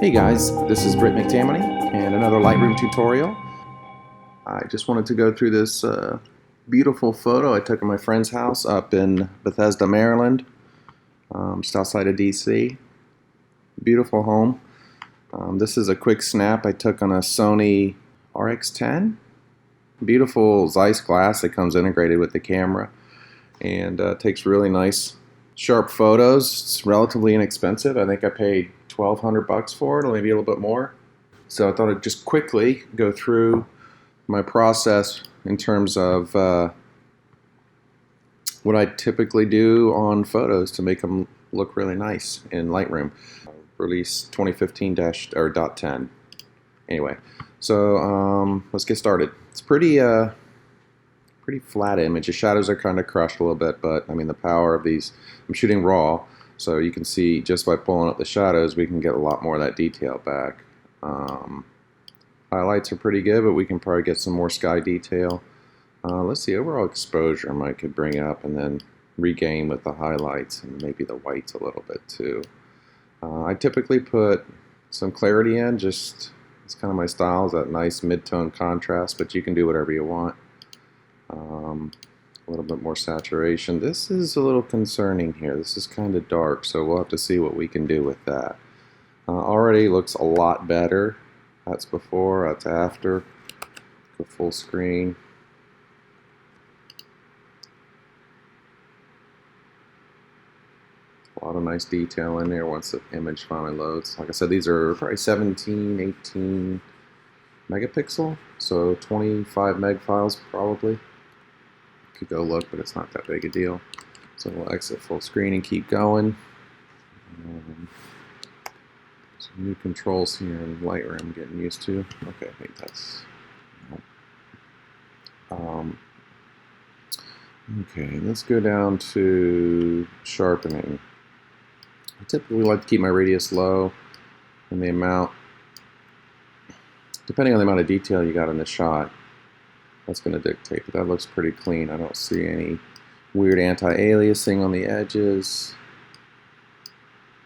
Hey guys, this is Britt McTammany and another Lightroom tutorial. I just wanted to go through this beautiful photo I took of my friend's house up in Bethesda, Maryland, just outside of DC. Beautiful home. This is a quick snap I took on a Sony RX10. Beautiful Zeiss glass that comes integrated with the camera and takes really nice sharp photos. It's relatively inexpensive. I think I paid $1,200 for it, or maybe a little bit more. So I thought I'd just quickly go through my process in terms of what I typically do on photos to make them look really nice in Lightroom. Release 2015-10. Anyway, so let's get started. It's pretty flat image. The shadows are kind of crushed a little bit, but I mean the power of these. I'm shooting raw. So you can see just by pulling up the shadows, we can get a lot more of that detail back. Highlights are pretty good, but we can probably get some more sky detail. Let's see, overall exposure I could bring up and then regain with the highlights and maybe the whites a little bit too. I typically put some clarity in, just it's kind of my style, is that nice mid-tone contrast, but you can do whatever you want. A little bit more saturation. This is a little concerning here. This is kind of dark, so we'll have to see what we can do with that. Already looks a lot better. That's before, that's after. Go full screen. A lot of nice detail in there once the image finally loads. Like I said, these are probably 17, 18 megapixel, so 25 meg files probably. Could go look, but it's not that big a deal. So we'll exit full screen and keep going. Some new controls here in Lightroom I'm getting used to. Okay, I think that's okay, let's go down to sharpening. I typically like to keep my radius low and the amount, depending on the amount of detail you got in the shot, that's going to dictate, but that looks pretty clean. I don't see any weird anti-aliasing on the edges.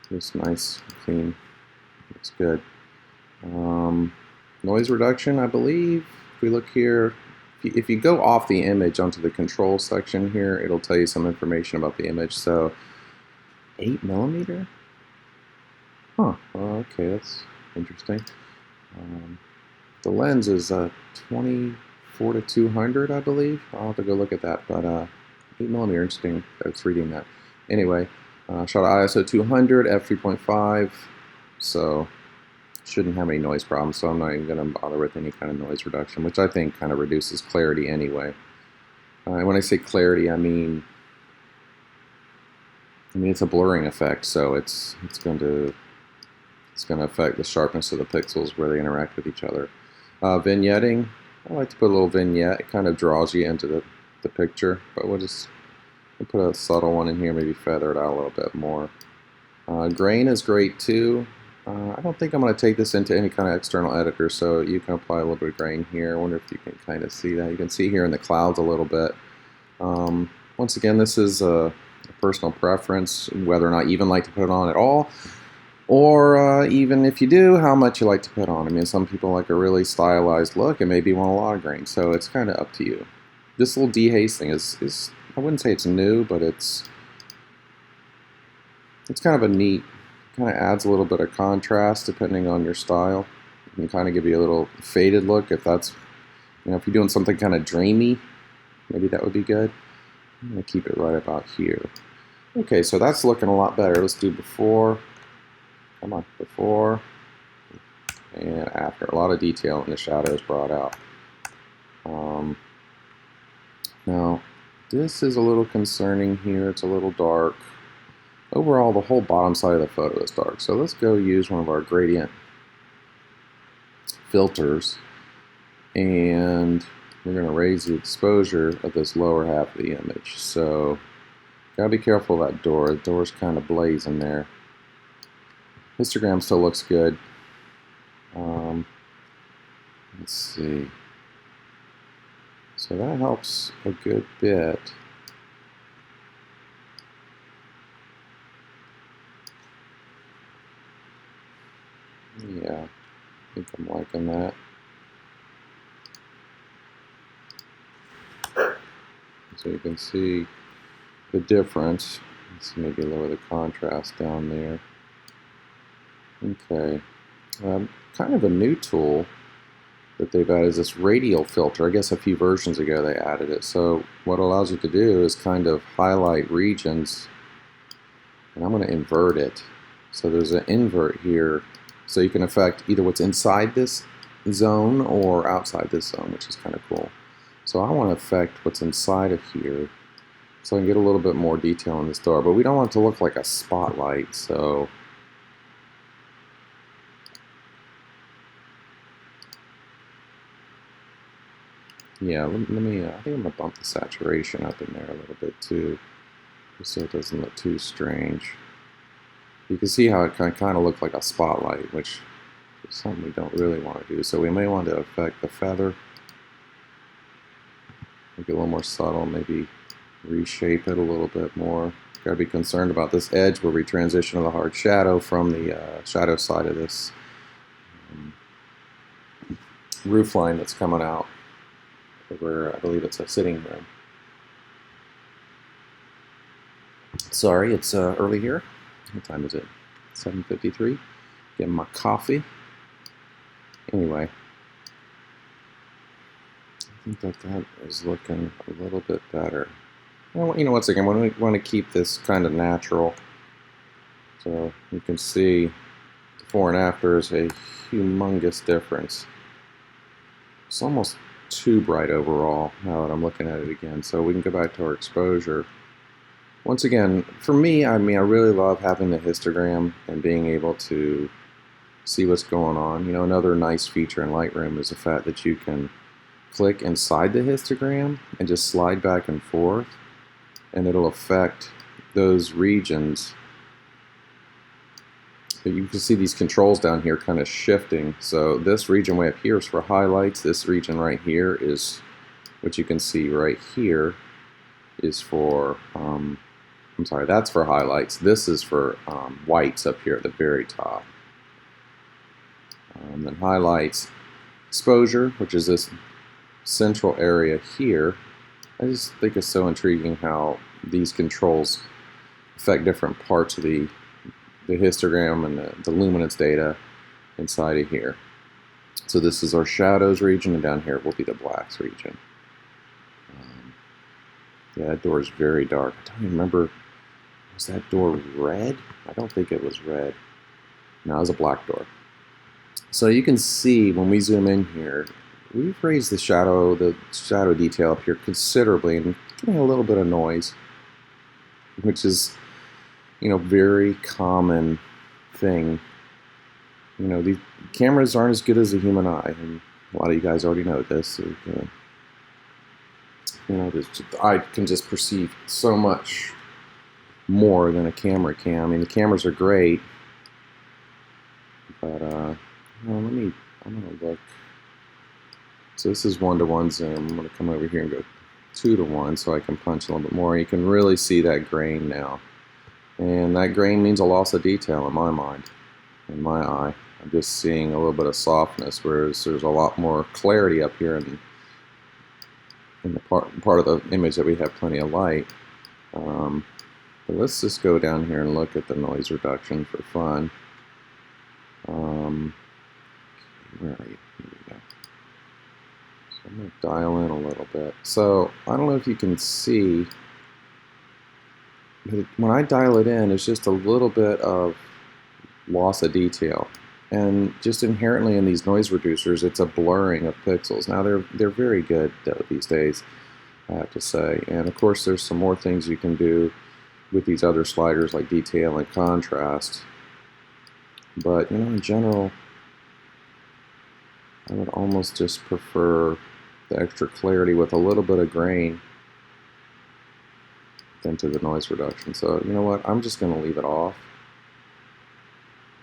Just nice, clean, looks good. Noise reduction, I believe, if we look here, if you go off the image onto the control section here, it'll tell you some information about the image. So 8mm? Huh, okay, that's interesting. The lens is 24-200, I believe. I'll have to go look at that, but 8mm, interesting that it's reading that. Anyway, shot at ISO 200, f3.5, so shouldn't have any noise problems, so I'm not even going to bother with any kind of noise reduction, which I think kind of reduces clarity anyway. When I say clarity, I mean it's a blurring effect, so it's going to affect the sharpness of the pixels where they interact with each other. Vignetting, I like to put a little vignette. It kind of draws you into the picture, but we'll put a subtle one in here, maybe feather it out a little bit more. Grain is great too. I don't think I'm going to take this into any kind of external editor, so you can apply a little bit of grain here. I wonder if you can kind of see that. You can see here in the clouds a little bit. Once again, this is a personal preference, whether or not you even like to put it on at all, or even if you do, how much you like to put on. I mean, some people like a really stylized look and maybe want a lot of grain, so it's kind of up to you. This little dehasting is I wouldn't say it's new, but it's kind of a neat, kind of adds a little bit of contrast depending on your style. It can kind of give you a little faded look if that's, if you're doing something kind of dreamy, maybe that would be good. I'm going to keep it right about here. Okay, so that's looking a lot better. Let's do before. Come on, before and after. A lot of detail in the shadows brought out. Now, this is a little concerning here. It's a little dark. Overall, the whole bottom side of the photo is dark. So let's go use one of our gradient filters, and we're going to raise the exposure of this lower half of the image. So, gotta be careful of that door. The door's kind of blazing there. Histogram still looks good. Let's see. So that helps a good bit. Yeah, I think I'm liking that. So you can see the difference. Let's maybe lower the contrast down there. Okay. Kind of a new tool that they've added is this radial filter. I guess a few versions ago they added it. So what it allows you to do is kind of highlight regions, and I'm going to invert it. So there's an invert here, so you can affect either what's inside this zone or outside this zone, which is kind of cool. So I want to affect what's inside of here, so I can get a little bit more detail in this door, but we don't want it to look like a spotlight, so yeah, let me I think I'm going to bump the saturation up in there a little bit too, just so it doesn't look too strange. You can see how it can kind of look like a spotlight, which is something we don't really want to do. So we may want to affect the feather, make it a little more subtle, maybe reshape it a little bit more. Got to be concerned about this edge where we transition to the hard shadow from the shadow side of this roof line that's coming out over, I believe it's a sitting room. Sorry, it's early here. What time is it? 7:53. Getting my coffee. Anyway, I think that is looking a little bit better. Well, you know, once again, we want to keep this kind of natural. So you can see before and after is a humongous difference. It's almost too bright overall now that I'm looking at it again. So we can go back to our exposure. Once again, for me, I mean, I really love having the histogram and being able to see what's going on. You know, another nice feature in Lightroom is the fact that you can click inside the histogram and just slide back and forth, and it'll affect those regions. But you can see these controls down here kind of shifting. So this region way up here is for highlights. This region right here is what you can see right here is for I'm sorry, that's for highlights. This is for whites up here at the very top. Then highlights, exposure, which is this central area here. I just think it's so intriguing how these controls affect different parts of the histogram and the luminance data inside of here. So this is our shadows region, and down here will be the blacks region. Yeah, that door is very dark. I don't even remember. Was that door red? I don't think it was red. No, it was a black door. So you can see when we zoom in here, we've raised the shadow detail up here considerably and getting a little bit of noise, which is, you know, very common thing. You know, these cameras aren't as good as the human eye, and a lot of you guys already know this. You know, the eye can just perceive so much more than a camera can. I mean, the cameras are great, but well, I'm gonna look. So this is 1:1 zoom. I'm gonna come over here and go 2:1 so I can punch a little bit more. You can really see that grain now, and that grain means a loss of detail in my mind, in my eye. I'm just seeing a little bit of softness, whereas there's a lot more clarity up here in the part of the image that we have plenty of light. But let's just go down here and look at the noise reduction for fun. Where are you? Here we go. So I'm going to dial in a little bit. So I don't know if you can see, but when I dial it in, it's just a little bit of loss of detail. And just inherently in these noise reducers, it's a blurring of pixels. Now they're very good though these days, I have to say. And of course, there's some more things you can do with these other sliders like detail and contrast. But you know, in general, I would almost just prefer the extra clarity with a little bit of grain than to the noise reduction. So you know what? I'm just going to leave it off.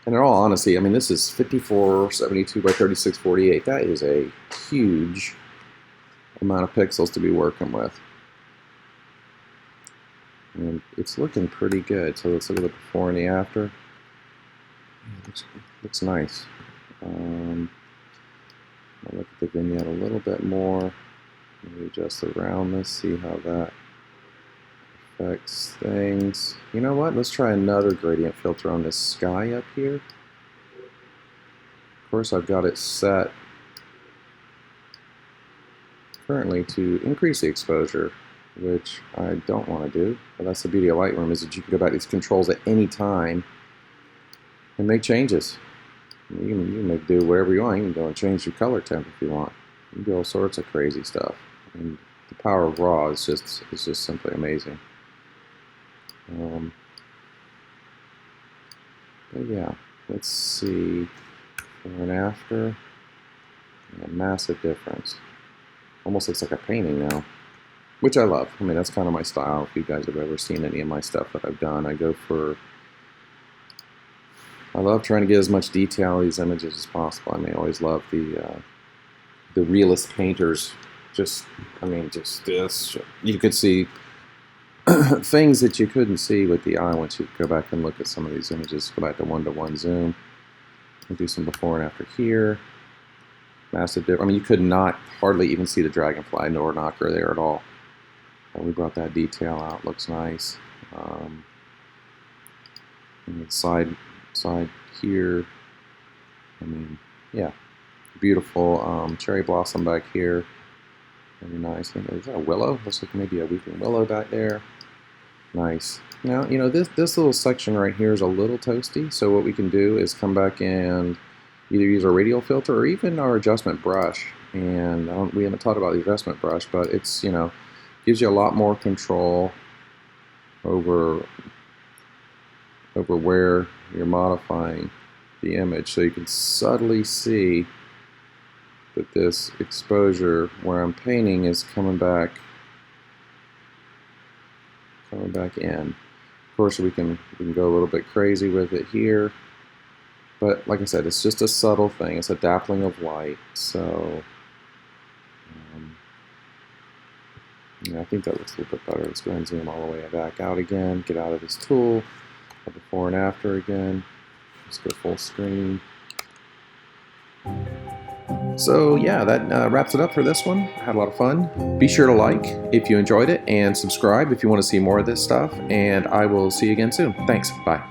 And in all honesty, I mean, this is 5472 by 3648. That is a huge amount of pixels to be working with. And it's looking pretty good. So let's look at the before and the after. It looks nice. I'll look at the vignette a little bit more. Maybe adjust the roundness, see how that affects things. You know what? Let's try another gradient filter on this sky up here. Of course, I've got it set currently to increase the exposure, which I don't want to do. But that's the beauty of Lightroom, is that you can go back to these controls at any time and make changes. You can do wherever you want. You can go and change your color temp if you want. You can do all sorts of crazy stuff. And the power of RAW is just simply amazing. But yeah, let's see, before and after. Yeah, massive difference. Almost looks like a painting now, which I love. I mean, that's kind of my style. If you guys have ever seen any of my stuff that I've done, I love trying to get as much detail in these images as possible. I mean, I always love the realist painters. Just this. You could see things that you couldn't see with the eye once you go back and look at some of these images. Go back to 1:1 zoom. We'll do some before and after here. Massive difference. I mean, you could not hardly even see the dragonfly nor knocker there at all. We brought that detail out. Looks nice. And the side here. I mean, yeah, beautiful cherry blossom back here. Very nice. Is that a willow? Looks like maybe a weeping willow back there. Nice. Now, you know, this little section right here is a little toasty, so what we can do is come back and either use our radial filter or even our adjustment brush. And we haven't talked about the adjustment brush, but it's, you know, gives you a lot more control over where you're modifying the image, so you can subtly see that this exposure where I'm painting is coming back in. Of course, we can go a little bit crazy with it here, but like I said, it's just a subtle thing. It's a dappling of light. So yeah, I think that looks a little bit better. Let's go ahead and zoom all the way back out again. Get out of this tool. Before and after again. Let's go full screen. So yeah, that wraps it up for this one. I had a lot of fun. Be sure to like if you enjoyed it, and subscribe if you want to see more of this stuff, and I will see you again soon. Thanks. Bye.